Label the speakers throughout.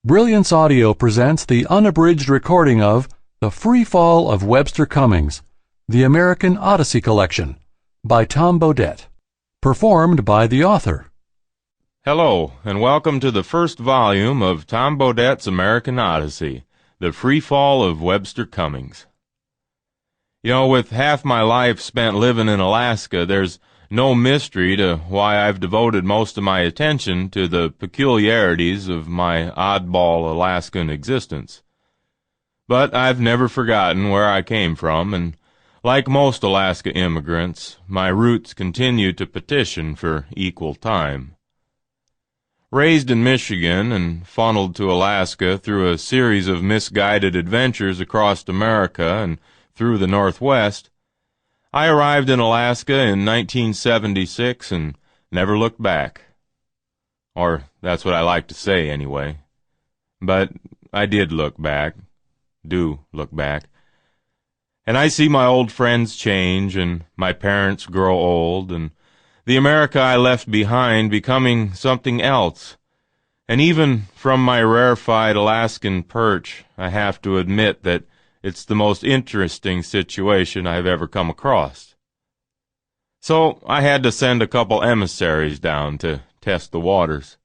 Speaker 1: Brilliance Audio presents the unabridged recording of The Free Fall of Webster Cummings, the American Odyssey Collection, by Tom Bodett, performed by the author.
Speaker 2: Hello, and welcome to the first volume of Tom Bodett's American Odyssey, The Free Fall of Webster Cummings. You know, with half my life spent living in Alaska, there's no mystery to why I've devoted most of my attention to the peculiarities of my oddball Alaskan existence. But I've never forgotten where I came from, and like most Alaska immigrants, my roots continue to petition for equal time. Raised in Michigan and funneled to Alaska through a series of misguided adventures across America and through the Northwest, I arrived in Alaska in 1976 and never looked back. Or that's what I like to say anyway. But I did look back. Do look back. And I see my old friends change and my parents grow old and the America I left behind becoming something else. And even from my rarefied Alaskan perch, I have to admit that it's the most interesting situation I've ever come across. So I had to send a couple emissaries down to test the waters.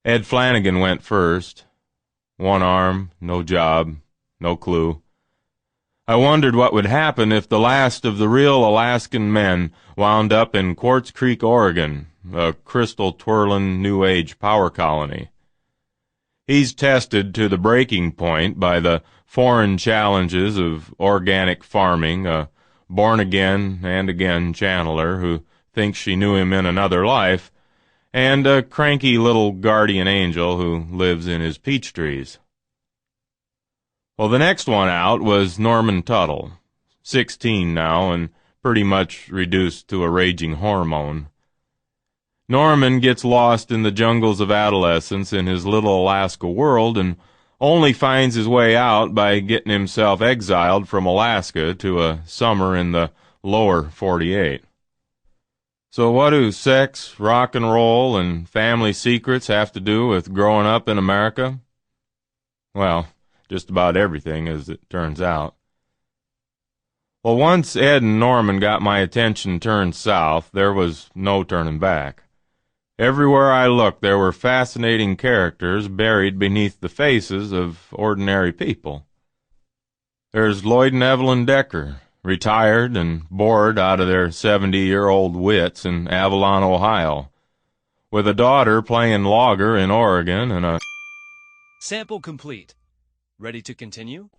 Speaker 2: Ed Flannigan went first. One arm, no job, no clue. I wondered what would happen if the last of the real Alaskan men wound up in Quartz Creek, Oregon, a crystal-twirling New Age power colony. He's tested to the breaking point by the foreign challenges of organic farming, a born-again and again channeler who thinks she knew him in another life, and a cranky little guardian angel who lives in his peach trees. Well, the next one out was Norman Tuttle, 16 now and pretty much reduced to a raging hormone. Norman gets lost in the jungles of adolescence in his little Alaska world and only finds his way out by getting himself exiled from Alaska to a summer in the lower 48. So what do sex, rock and roll, and family secrets have to do with growing up in America? Well, just about everything, as it turns out. Well, once Ed and Norman got my attention turned south, there was no turning back. Everywhere I looked, there were fascinating characters buried beneath the faces of ordinary people. There's Lloyd and Evelyn Decker, retired and bored out of their 70-year-old wits in Avalon, Ohio, with a daughter playing logger in Oregon and a...
Speaker 3: Sample complete. Ready to continue?